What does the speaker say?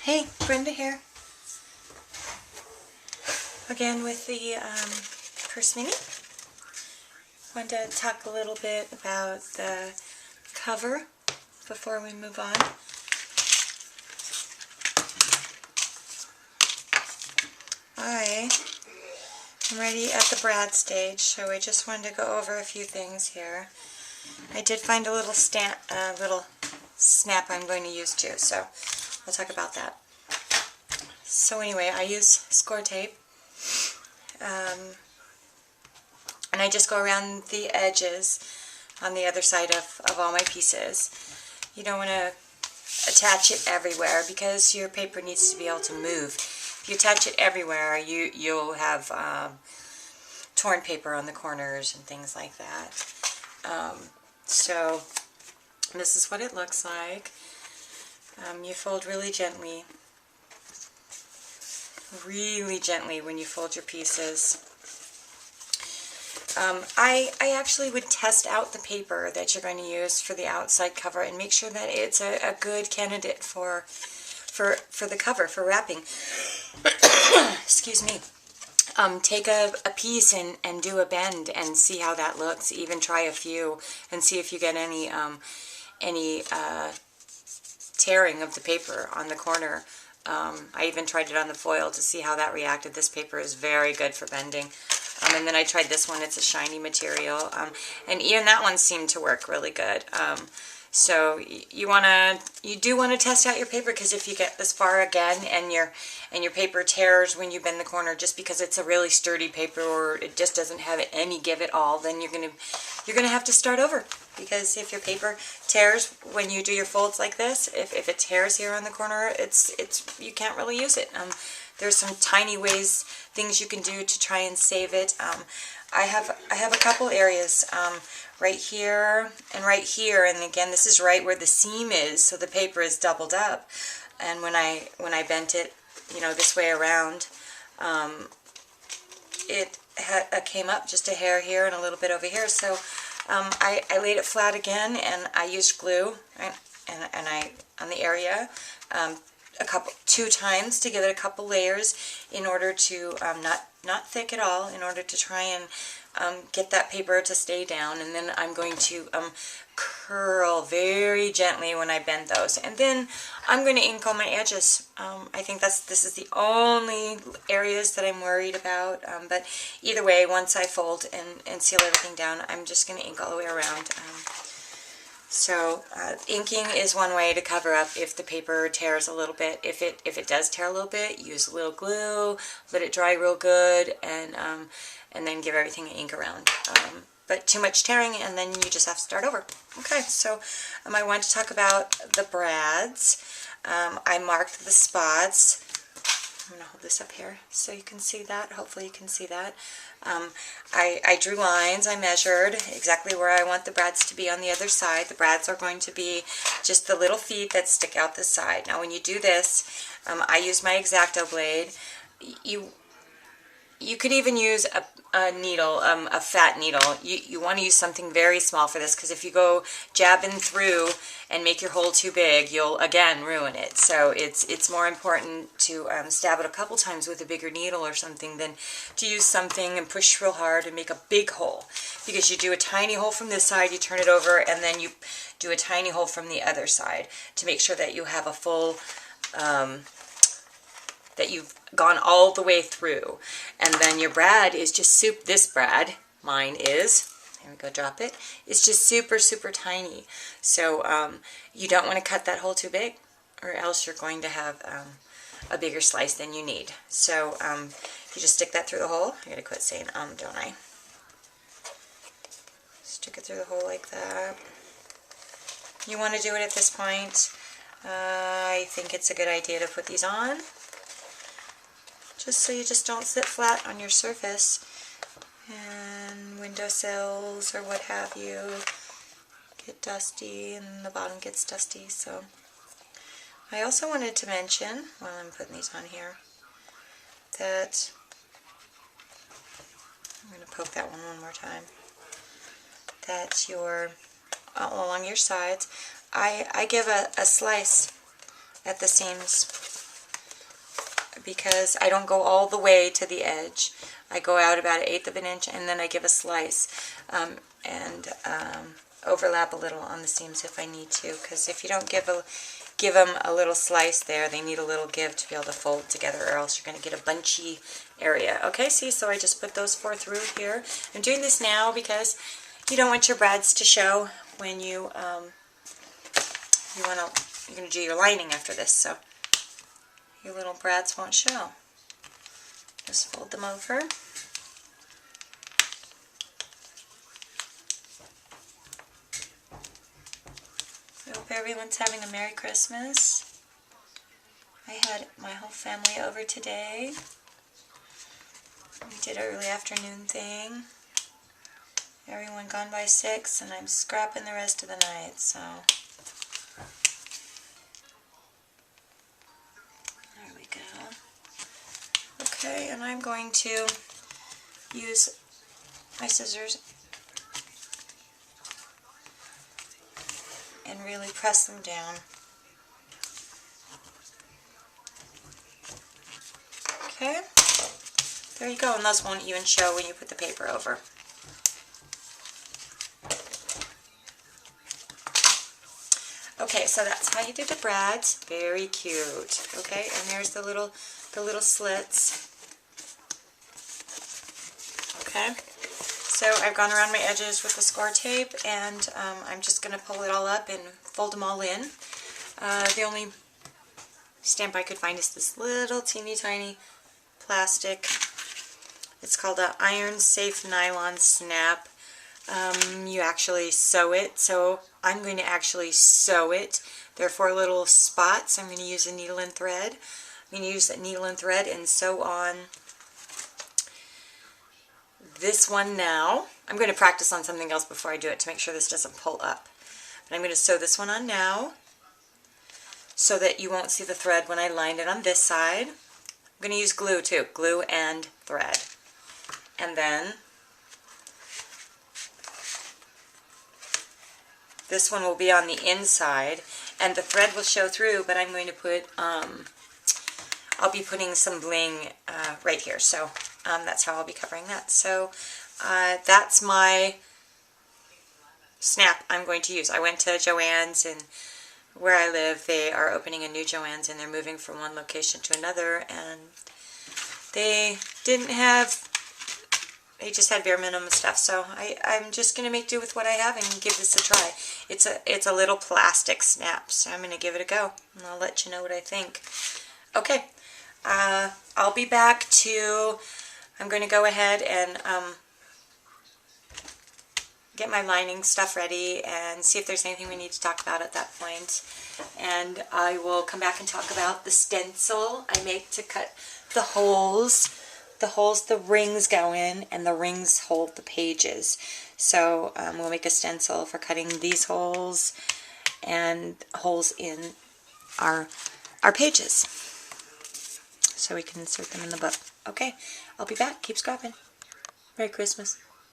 Hey, Brenda here. Again with the Purse Mini. Wanted to talk a little bit about the cover before we move on. I am ready at the Brad stage, so I just wanted to go over a few things here. I did find a little snap I'm going to use too, so we'll talk about that. So anyway, I use score tape, and I just go around the edges on the other side of all my pieces. You don't want to attach it everywhere because your paper needs to be able to move. If you attach it everywhere, you'll have torn paper on the corners and things like that. So this is what it looks like. You fold really gently when you fold your pieces. I actually would test out the paper that you're going to use for the outside cover and make sure that it's a good candidate for the cover, for wrapping. Excuse me. Take a piece and do a bend and see how that looks. Even try a few and see if you get any tearing of the paper on the corner. I even tried it on the foil to see how that reacted. This paper is very good for bending. And then I tried this one. It's a shiny material. And even that one seemed to work really good. So you do want to test out your paper, because if you get this far again and your paper tears when you bend the corner just because it's a really sturdy paper or it just doesn't have any give at all, then you're gonna have to start over. Because if your paper tears when you do your folds like this, if it tears here on the corner, you can't really use it. There's some tiny things you can do to try and save it. I have a couple areas, right here and right here, and again this is right where the seam is, so the paper is doubled up. And when I bent it, this way around, it came up just a hair here and a little bit over here. So I laid it flat again, and I used glue and I on the area. Two times to give it a couple layers in order to not thick at all, in order to try and get that paper to stay down. And then I'm going to curl very gently when I bend those, and then I'm going to ink on my edges. I think this is the only areas that I'm worried about, but either way, once I fold and seal everything down, I'm just going to ink all the way around. So inking is one way to cover up if the paper tears a little bit. If it does tear a little bit, use a little glue, let it dry real good, and then give everything an ink around. But too much tearing, and then you just have to start over. Okay, so I want to talk about the brads. I marked the spots. I'm going to hold this up here so you can see that. Hopefully you can see that. I drew lines. I measured exactly where I want the brads to be on the other side. The brads are going to be just the little feet that stick out the side. Now when you do this, I use my X-Acto blade. You could even use a needle, a fat needle. You want to use something very small for this, because if you go jabbing through and make your hole too big, you'll again ruin it. So it's more important to stab it a couple times with a bigger needle or something than to use something and push real hard and make a big hole. Because you do a tiny hole from this side, you turn it over, and then you do a tiny hole from the other side to make sure that you have a full that you've gone all the way through. And then your brad is just this brad, mine is, here we go, drop it, it's just super tiny. So you don't want to cut that hole too big, or else you're going to have a bigger slice than you need. So you just stick that through the hole. I gotta quit saying don't I? Stick it through the hole like that. You want to do it at this point. I think it's a good idea to put these on, just so you just don't sit flat on your surface and windowsills or what have you get dusty and the bottom gets dusty. So I also wanted to mention, while I'm putting these on here, that I'm going to poke that one more time, that along your sides, I give a slice at the seams because I don't go all the way to the edge. I go out about 1/8 of an inch, and then I give a slice and overlap a little on the seams if I need to, because if you don't give them a little slice there, they need a little give to be able to fold together, or else you're going to get a bunchy area. Okay, see, so I just put those 4 through here. I'm doing this now because you don't want your brads to show when you're going to do your lining after this, so your little brads won't show. Just fold them over. I hope everyone's having a Merry Christmas. I had my whole family over today. We did an early afternoon thing. Everyone gone by 6, and I'm scrapping the rest of the night, so. There we go. Okay, and I'm going to use my scissors and really press them down. Okay, there you go, and those won't even show when you put the paper over. Okay, so that's how you do the brads. Very cute. Okay, and there's the little slits. Okay, so I've gone around my edges with the score tape, and I'm just going to pull it all up and fold them all in. The only stamp I could find is this little teeny tiny plastic. It's called a Iron Safe Nylon Snap. You actually sew it, so I'm going to actually sew it. There are 4 little spots. I'm going to use a needle and thread. I'm going to use that needle and thread and sew on this one now. I'm going to practice on something else before I do it to make sure this doesn't pull up. But I'm going to sew this one on now so that you won't see the thread when I line it on this side. I'm going to use glue too, glue and thread. And then this one will be on the inside, and the thread will show through, but I'm going to put, I'll be putting some bling right here, so that's how I'll be covering that. So that's my snap I'm going to use. I went to Joann's, and where I live, they are opening a new Joann's, and they're moving from one location to another, and they didn't have, they just had bare minimum stuff, so I'm just going to make do with what I have and give this a try. It's a little plastic snap, so I'm going to give it a go, and I'll let you know what I think. Okay, I'll be back to, I'm going to go ahead and get my lining stuff ready and see if there's anything we need to talk about at that point. And I will come back and talk about the stencil I make to cut the holes. The holes the rings go in, and the rings hold the pages. So we'll make a stencil for cutting these holes and holes in our pages, so we can insert them in the book. Okay, I'll be back. Keep scrapping. Merry Christmas.